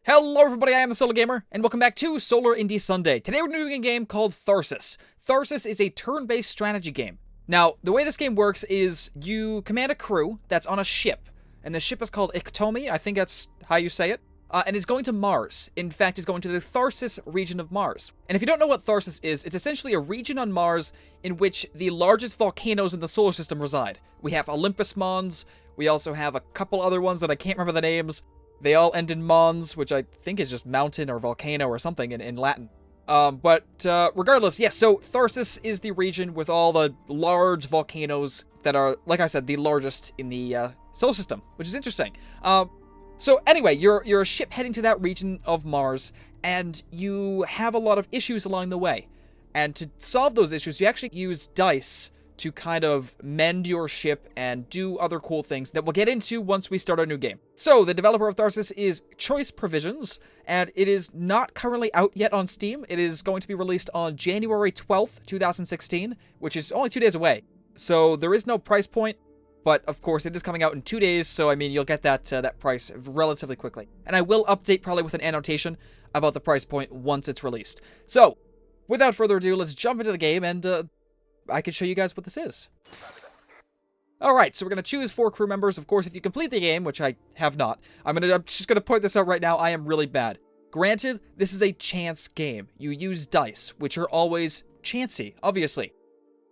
Hello everybody, I am the Solar Gamer, and welcome back to Solar Indie Sunday. Today we're doing a game called Tharsis. Tharsis is a turn-based strategy game. Now, the way this game works is you command a crew that's on a ship, and the ship is called Iktomi, I think that's how you say it, and it's going to Mars. In fact, it's going to the Tharsis region of Mars. And if you don't know what Tharsis is, it's essentially a region on Mars in which the largest volcanoes in the solar system reside. We have Olympus Mons, we also have a couple other ones that I can't remember the names. They all end in Mons, which I think is just mountain or volcano or something in Latin. Regardless, yes, so Tharsis is the region with all the large volcanoes that are, like I said, the largest in the solar system, which is interesting. So anyway, you're a ship heading to that region of Mars, and you have a lot of issues along the way. And to solve those issues, you actually use dice to kind of mend your ship and do other cool things that we'll get into once we start our new game. So, the developer of Tharsis is Choice Provisions, and it is not currently out yet on Steam. It is going to be released on January 12th, 2016, which is only 2 days away. So, there is no price point, but of course it is coming out in 2 days, so I mean, you'll get that price relatively quickly. And I will update probably with an annotation about the price point once it's released. So, without further ado, let's jump into the game and I can show you guys what this is. Alright, so we're going to choose 4 crew members. Of course, if you complete the game, which I have not, I'm just going to point this out right now, I am really bad. Granted, this is a chance game. You use dice, which are always chancy, obviously.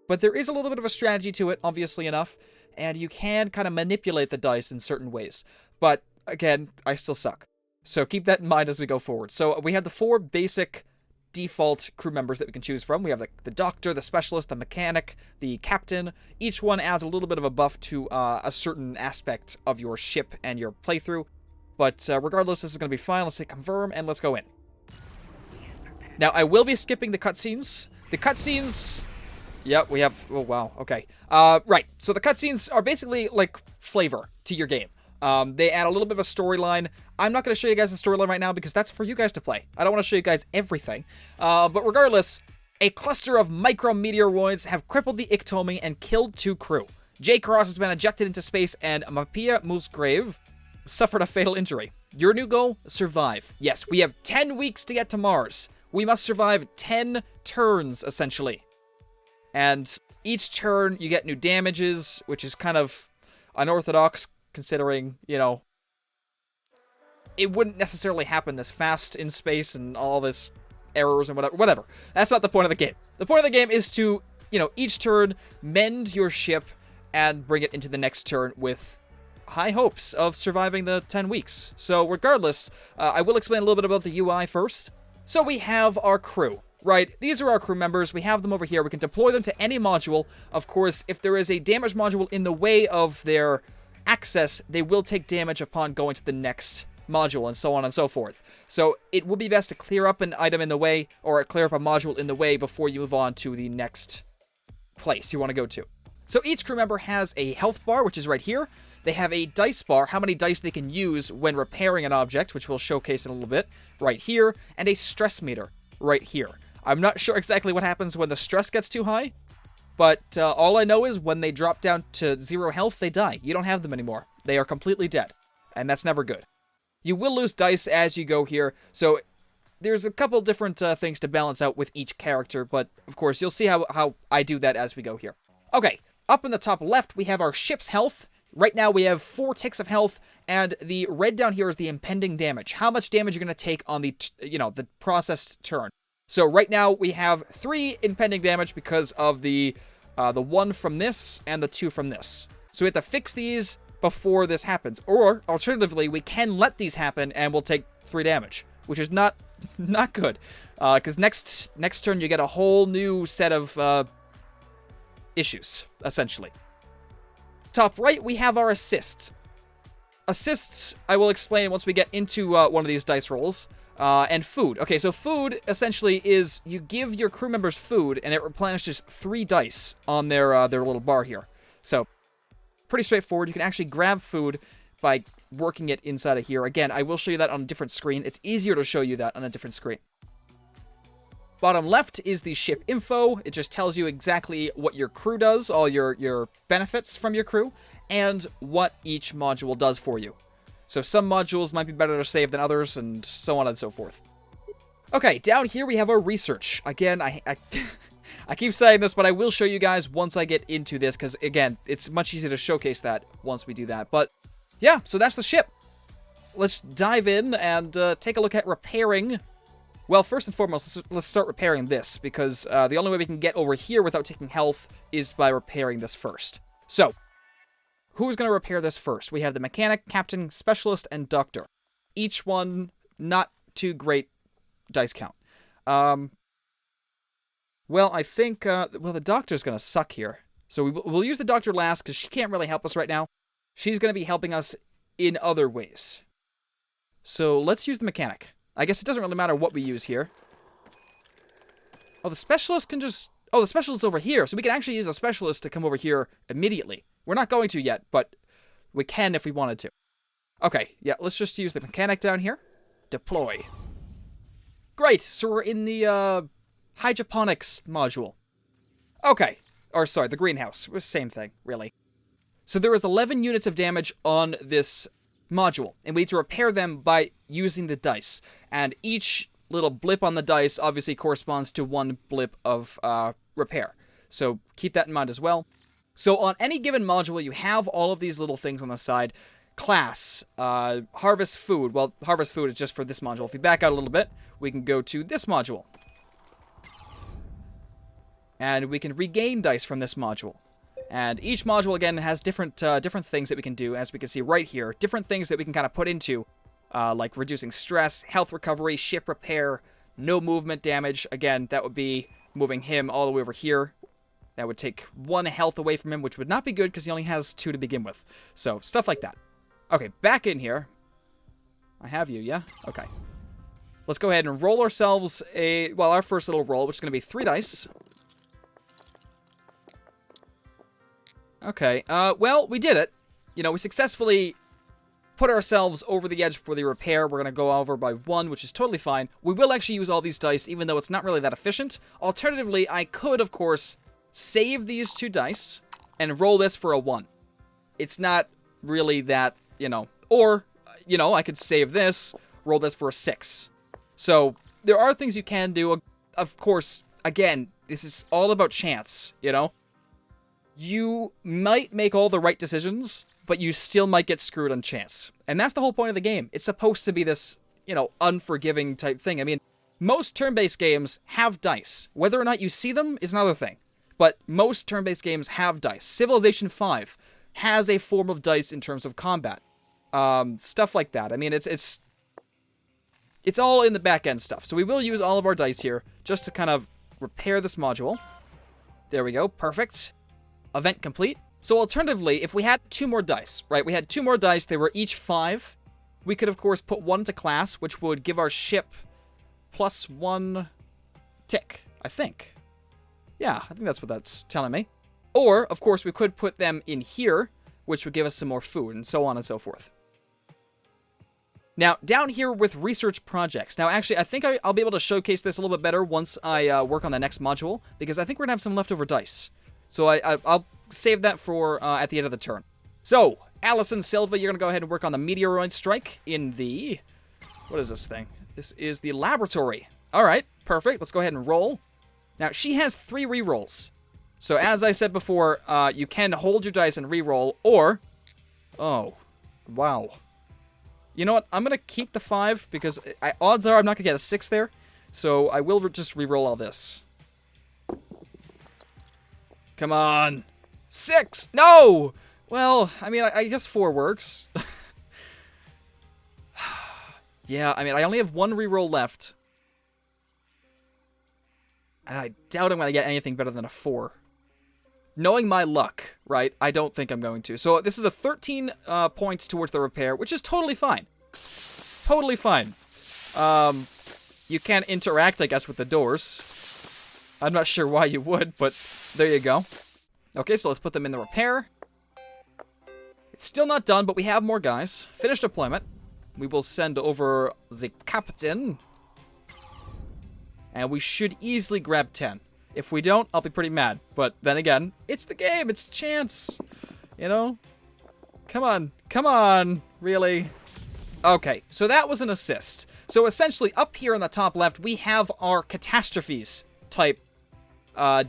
But there is a little bit of a strategy to it, obviously enough, and you can kind of manipulate the dice in certain ways. But, again, I still suck. So keep that in mind as we go forward. So we have the 4 basic default crew members that we can choose from. We have the doctor, the specialist, the mechanic, the captain. Each one adds a little bit of a buff to a certain aspect of your ship and your playthrough. But regardless, this is going to be fine. Let's hit confirm and let's go in. Now, I will be skipping the cutscenes. The cutscenes... Yep, we have... Oh, wow. Okay. Right. So the cutscenes are basically like flavor to your game. They add a little bit of a storyline. I'm not going to show you guys the storyline right now because that's for you guys to play. I don't want to show you guys everything. But regardless, a cluster of micrometeoroids have crippled the Iktomi and killed 2 crew. J-Cross has been ejected into space and Mapia Musgrave suffered a fatal injury. Your new goal? Survive. Yes, we have 10 weeks to get to Mars. We must survive 10 turns, essentially. And each turn, you get new damages, which is kind of unorthodox, considering, you know, it wouldn't necessarily happen this fast in space and all this errors and whatever. That's not the point of the game. The point of the game is to, you know, each turn, mend your ship and bring it into the next turn with high hopes of surviving the 10 weeks. So regardless, I will explain a little bit about the UI first. So we have our crew. Right, these are our crew members. We have them over here. We can deploy them to any module. Of course, if there is a damage module in the way of their access, they will take damage upon going to the next module, and so on and so forth. So it would be best to clear up an item in the way, or clear up a module in the way before you move on to the next place you want to go to. So each crew member has a health bar, which is right here. They have a dice bar, how many dice they can use when repairing an object, which we'll showcase in a little bit, right here, and a stress meter right here. I'm not sure exactly what happens when the stress gets too high, but all I know is when they drop down to 0 health, they die. You don't have them anymore. They are completely dead, and that's never good. You will lose dice as you go here, so there's a couple different things to balance out with each character, but of course, you'll see how I do that as we go here. Okay, up in the top left, we have our ship's health. Right now, we have 4 ticks of health, and the red down here is the impending damage. How much damage you're going to take on the, the processed turn. So right now, we have 3 impending damage because of the 1 from this and the 2 from this. So we have to fix these before this happens. Or, alternatively, we can let these happen and we'll take 3 damage, which is not good. Because next turn, you get a whole new set of issues, essentially. Top right, we have our assists. Assists, I will explain once we get into one of these dice rolls. And food. Okay, so food, essentially, is you give your crew members food, and it replenishes 3 dice on their little bar here. So, pretty straightforward. You can actually grab food by working it inside of here. Again, I will show you that on a different screen. It's easier to show you that on a different screen. Bottom left is the ship info. It just tells you exactly what your crew does, all your benefits from your crew, and what each module does for you. So some modules might be better to save than others, and so on and so forth. Okay, down here we have our research. Again, I keep saying this, but I will show you guys once I get into this, because, again, it's much easier to showcase that once we do that. But, yeah, so that's the ship. Let's dive in and take a look at repairing. Well, first and foremost, let's start repairing this, because the only way we can get over here without taking health is by repairing this first. So, who's going to repair this first? We have the mechanic, captain, specialist, and doctor. Each one not too great dice count. Well, I think, well, the doctor's going to suck here. So we'll use the doctor last, because she can't really help us right now. She's going to be helping us in other ways. So let's use the mechanic. I guess it doesn't really matter what we use here. Oh, the specialist can just... Oh, the specialist's over here, so we can actually use a specialist to come over here immediately. We're not going to yet, but we can if we wanted to. Okay, yeah, let's just use the mechanic down here. Deploy. Great, so we're in the hydroponics module. Okay, or sorry, the greenhouse. Same thing, really. So there is 11 units of damage on this module, and we need to repair them by using the dice. And each little blip on the dice obviously corresponds to one blip of repair. So keep that in mind as well. So on any given module, you have all of these little things on the side. Class, harvest food. Well, harvest food is just for this module. If we back out a little bit, we can go to this module. And we can regain dice from this module. And each module, again, has different things that we can do, as we can see right here. Different things that we can kind of put into, like reducing stress, health recovery, ship repair, no movement damage. Again, that would be moving him all the way over here. That would take 1 health away from him, which would not be good because he only has 2 to begin with. So, stuff like that. Okay, back in here. I have you, yeah? Okay. Let's go ahead and roll ourselves our first little roll, which is going to be 3 dice. Okay, well, we did it. You know, we successfully put ourselves over the edge for the repair. We're going to go over by 1, which is totally fine. We will actually use all these dice, even though it's not really that efficient. Alternatively, I could, of course, save these 2 dice and roll this for a 1. It's not really that, you know. Or, you know, I could save this, roll this for a 6. So, there are things you can do. Of course, again, this is all about chance, you know. You might make all the right decisions, but you still might get screwed on chance. And that's the whole point of the game. It's supposed to be this, you know, unforgiving type thing. I mean, most turn-based games have dice. Whether or not you see them is another thing. But most turn-based games have dice. Civilization 5 has a form of dice in terms of combat. Stuff like that. I mean, it's all in the back-end stuff. So we will use all of our dice here just to kind of repair this module. There we go. Perfect. Event complete. So alternatively, if we had 2 more dice, right? We had 2 more dice. They were each 5. We could, of course, put 1 to class, which would give our ship +1 tick, I think. Yeah, I think that's what that's telling me. Or, of course, we could put them in here, which would give us some more food, and so on and so forth. Now, down here with research projects. Now, actually, I think I'll be able to showcase this a little bit better once I work on the next module, because I think we're going to have some leftover dice. So I'll save that for at the end of the turn. So, Allison Silva, you're going to go ahead and work on the Meteoroid Strike in the... What is this thing? This is the laboratory. All right, perfect. Let's go ahead and roll. Now, she has 3 rerolls. So, as I said before, you can hold your dice and reroll, or... Oh, wow. You know what? I'm going to keep the 5, because odds are I'm not going to get a 6 there. So, I will just reroll all this. Come on. 6! No! Well, I mean, I guess 4 works. Yeah, I mean, I only have 1 reroll left. And I doubt I'm going to get anything better than a 4. Knowing my luck, right, I don't think I'm going to. So this is a 13 points towards the repair, which is totally fine. Totally fine. You can interact, I guess, with the doors. I'm not sure why you would, but there you go. Okay, so let's put them in the repair. It's still not done, but we have more guys. Finish deployment. We will send over the captain. And we should easily grab 10. If we don't, I'll be pretty mad. But then again, it's the game. It's chance. You know? Come on. Come on. Really? Okay, so that was an assist. So essentially, up here in the top left, we have our catastrophes type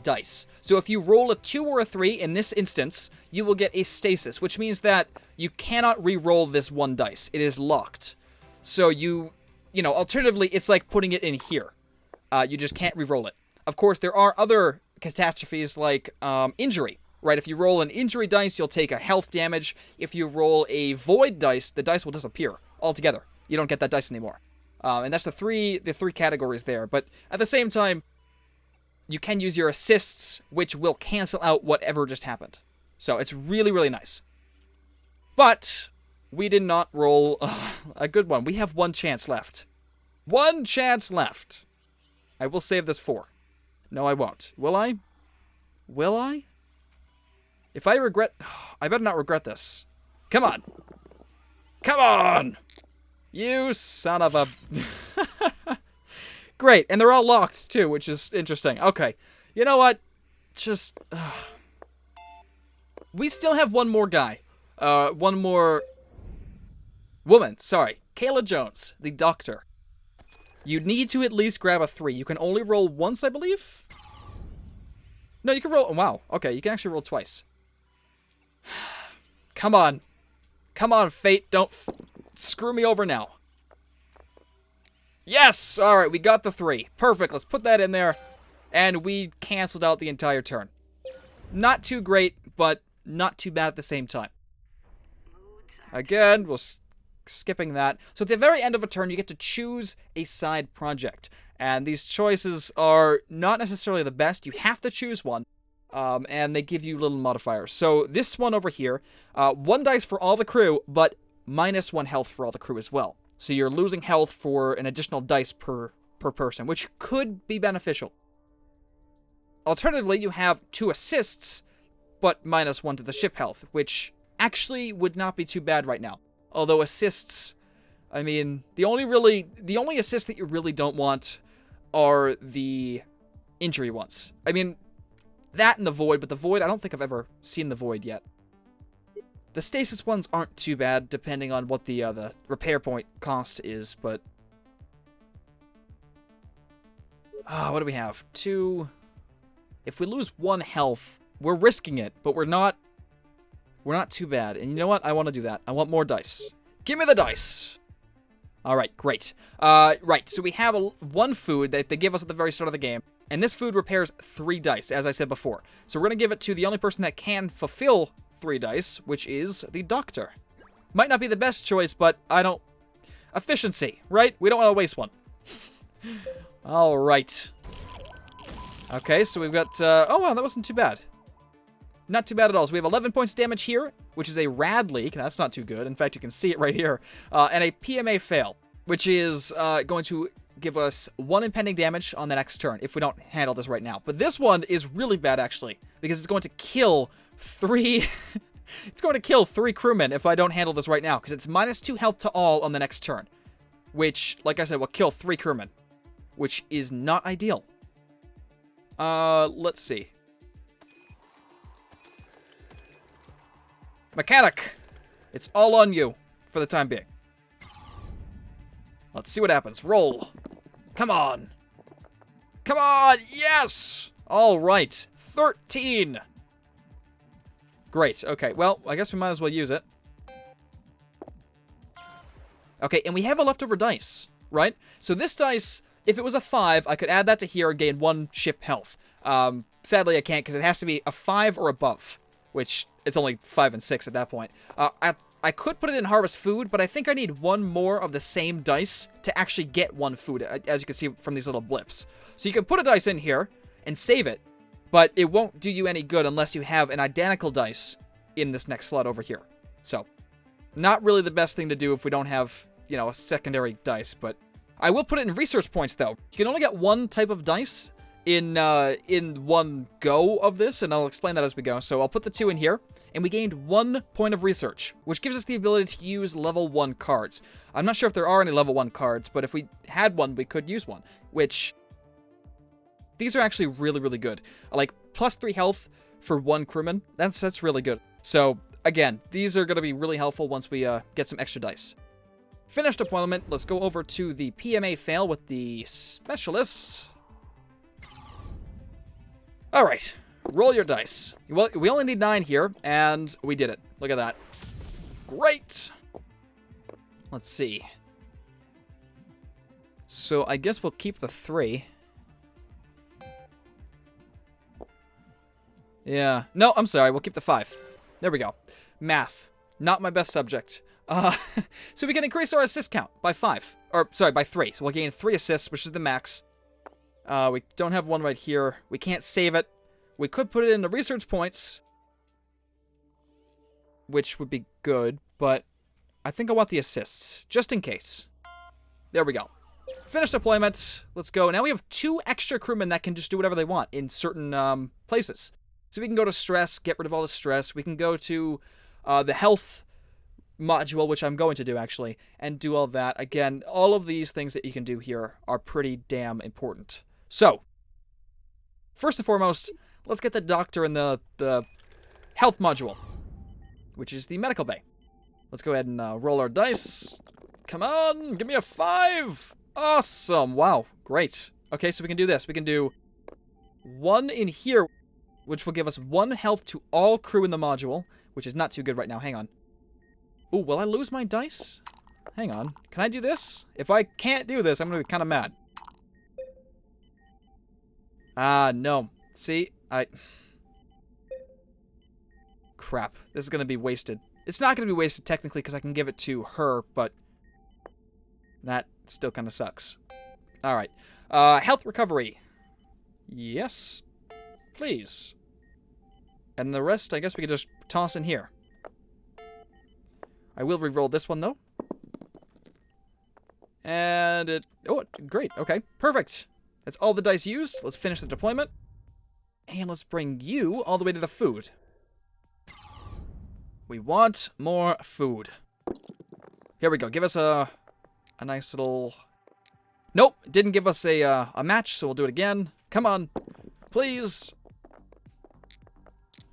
dice. So if you roll a 2 or a 3, in this instance, you will get a stasis, which means that you cannot re-roll this one dice. It is locked. So you know, alternatively, it's like putting it in here. You just can't re-roll it. Of course, there are other catastrophes like injury, right? If you roll an injury dice, you'll take a health damage. If you roll a void dice, the dice will disappear altogether. You don't get that dice anymore. And that's the three categories there. But at the same time, you can use your assists, which will cancel out whatever just happened. So it's really, really nice. But we did not roll a good one. We have one chance left. One chance left. I will save this for. No, I won't. Will I? Will I? If I regret... I better not regret this. Come on. Come on! You son of a... Great, and they're all locked, too, which is interesting. Okay, you know what? Just... we still have one more guy. One more... woman, sorry. Kayla Jones, the doctor. You need to at least grab a 3. You can only roll once, I believe? No, you can roll... wow, okay, you can actually roll twice. Come on. Come on, fate, don't screw me over now. Yes! Alright, we got the 3. Perfect, let's put that in there. And we canceled out the entire turn. Not too great, but not too bad at the same time. Again, we'll skipping that. So at the very end of a turn, you get to choose a side project. And these choices are not necessarily the best. You have to choose one. And they give you little modifiers. So this one over here, 1 dice for all the crew, but -1 health for all the crew as well. So you're losing health for an additional dice per person, which could be beneficial. Alternatively, you have 2 assists, but -1 to the ship health, which actually would not be too bad right now. Although assists, I mean, the only assists that you really don't want are the injury ones. I mean, that and the void, but the void, I don't think I've ever seen the void yet. The stasis ones aren't too bad, depending on what the repair point cost is, but... what do we have? 2... If we lose 1 health, we're risking it, but we're not too bad. And you know what? I want to do that. I want more dice. Give me the dice! Alright, great. Right, so we have 1 food that they give us at the very start of the game, and this food repairs 3 dice, as I said before. So we're going to give it to the only person that can fulfill 3 dice, which is the doctor. Might not be the best choice, but I don't... efficiency, right? We don't want to waste one. Alright. Okay, so we've got... oh, wow, that wasn't too bad. Not too bad at all. So we have 11 points of damage here, which is a rad leak. That's not too good. In fact, you can see it right here. And a PMA fail, which is going to give us 1 impending damage on the next turn if we don't handle this right now. But this one is really bad, actually, because it's going to kill 3... it's going to kill 3 crewmen if I don't handle this right now, because it's -2 health to all on the next turn, which, like I said, will kill 3 crewmen, which is not ideal. Let's see. Mechanic! It's all on you for the time being. Let's see what happens. Roll. Come on. Come on! Yes! Alright. 13! Great. Okay, well, I guess we might as well use it. Okay, and we have a leftover dice, right? So this dice, if it was a 5, I could add that to here and gain 1 ship health. Sadly, I can't because it has to be a 5 or above, which it's only 5 and 6 at that point. I could put it in Harvest Food, but I think I need 1 more of the same dice to actually get 1 food, as you can see from these little blips. So you can put a dice in here and save it, but it won't do you any good unless you have an identical dice in this next slot over here. So, not really the best thing to do if we don't have, you know, a secondary dice, but I will put it in research points, though. You can only get 1 type of dice in 1 go of this, and I'll explain that as we go. So I'll put the 2 in here, and we gained 1 point of research, which gives us the ability to use level 1 cards. I'm not sure if there are any level 1 cards, but if we had one, we could use one, which... these are actually really, really good. Like, +3 health for 1 crewman, that's really good. So, again, these are going to be really helpful once we get some extra dice. Finished deployment. Let's go over to the PMA fail with the specialists. All right. Roll your dice. Well, we only need 9 here, and we did it. Look at that. Great. Let's see. So I guess we'll keep the 3. Yeah. No, I'm sorry. We'll keep the 5. There we go. Math. Not my best subject. So we can increase our assist count by 5. Or, sorry, by 3. So we'll gain 3 assists, which is the max. We don't have one right here. We can't save it. We could put it in the research points, which would be good, but I think I want the assists, just in case. There we go. Finished deployment. Let's go. Now we have 2 extra crewmen that can just do whatever they want in certain places. So we can go to stress, get rid of all the stress. We can go to the health module, which I'm going to do, actually, and do all that. Again, all of these things that you can do here are pretty damn important. So, first and foremost, let's get the doctor in the health module, which is the medical bay. Let's go ahead and roll our dice. Come on, give me a 5. Awesome. Wow, great. Okay, so we can do this. We can do 1 in here, which will give us 1 health to all crew in the module, which is not too good right now. Hang on. Ooh, will I lose my dice? Hang on. Can I do this? If I can't do this, I'm going to be kind of mad. No. See? Crap. This is going to be wasted. It's not going to be wasted technically because I can give it to her, but that still kind of sucks. Alright. Health recovery. Yes. Please. And the rest, I guess we could just toss in here. I will re-roll this one, though. And it... Oh, great. Okay, perfect. That's all the dice used. Let's finish the deployment. And let's bring you all the way to the food. We want more food. Here we go. Give us a nice little... Nope, didn't give us a match, so we'll do it again. Come on. Please.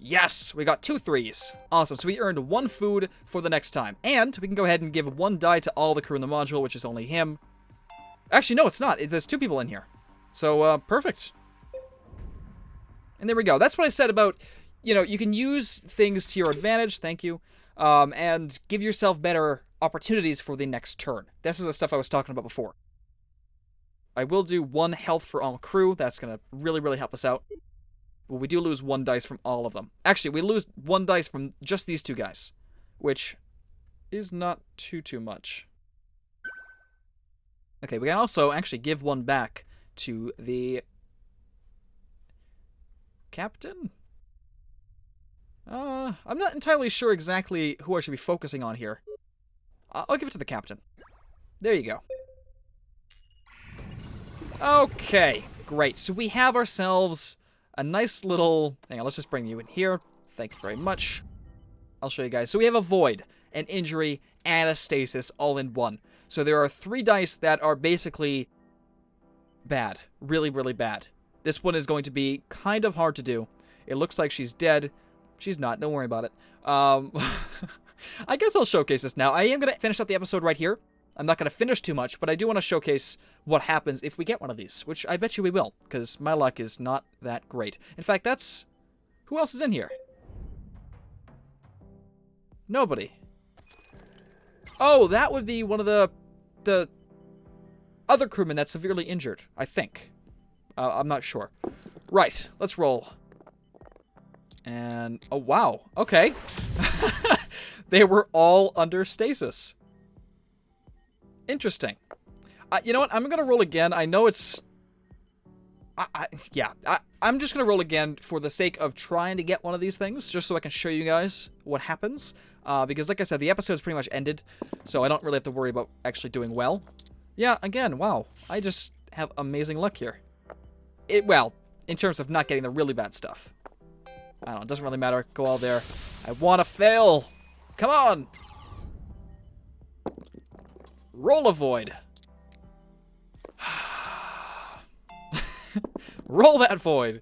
Yes, we got 2 3s. Awesome, so we earned 1 food for the next time. And we can go ahead and give 1 die to all the crew in the module, which is only him. Actually, no, it's not. There's 2 people in here. So, perfect. And there we go. That's what I said about, you know, you can use things to your advantage, thank you, and give yourself better opportunities for the next turn. This is the stuff I was talking about before. I will do 1 health for all crew. That's going to really, really help us out. Well, we do lose 1 dice from all of them. Actually, we lose 1 dice from just these 2 guys, which is not too much. Okay, we can also actually give 1 back to the captain? I'm not entirely sure exactly who I should be focusing on here. I'll give it to the captain. There you go. Okay, great. So we have ourselves a nice little... Hang on, let's just bring you in here. Thank you very much. I'll show you guys. So we have a void, an injury, and a stasis all in one. So there are 3 dice that are basically bad. Really, really bad. This one is going to be kind of hard to do. It looks like she's dead. She's not. Don't worry about it. I guess I'll showcase this now. I am going to finish up the episode right here. I'm not going to finish too much, but I do want to showcase what happens if we get one of these, which I bet you we will, because my luck is not that great. In fact, that's... Who else is in here? Nobody. Oh, that would be one of the other crewmen that's severely injured, I think. I'm not sure. Right, let's roll. And, oh wow, okay. They were all under stasis. Interesting. You know what, I'm gonna roll again. I know it's... I'm just gonna roll again for the sake of trying to get one of these things, just so I can show you guys what happens. Because like I said, the episode's pretty much ended, so I don't really have to worry about actually doing well. Yeah, again, wow. I just have amazing luck here. Well, in terms of not getting the really bad stuff. I don't know, it doesn't really matter. Go all there. I want to fail. Come on. Roll a void. Roll that void.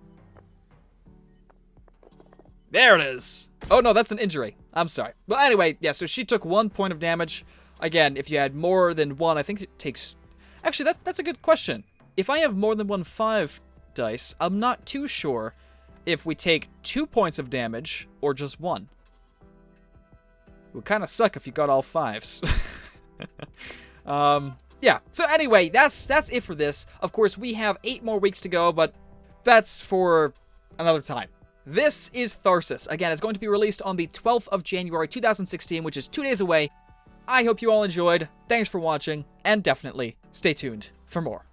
There it is. Oh, no, that's an injury. I'm sorry. Well, anyway, yeah, so she took 1 point of damage. Again, if you had more than one, I think it takes... Actually, that's a good question. If I have more than 1 5 dice, I'm not too sure if we take 2 points of damage or just 1. It would kind of suck if you got all 5s. Yeah, so anyway, that's it for this. Of course, we have 8 more weeks to go, but that's for another time. This is Tharsis. Again, it's going to be released on the 12th of January 2016, which is 2 days away. I hope you all enjoyed. Thanks for watching, and definitely stay tuned for more.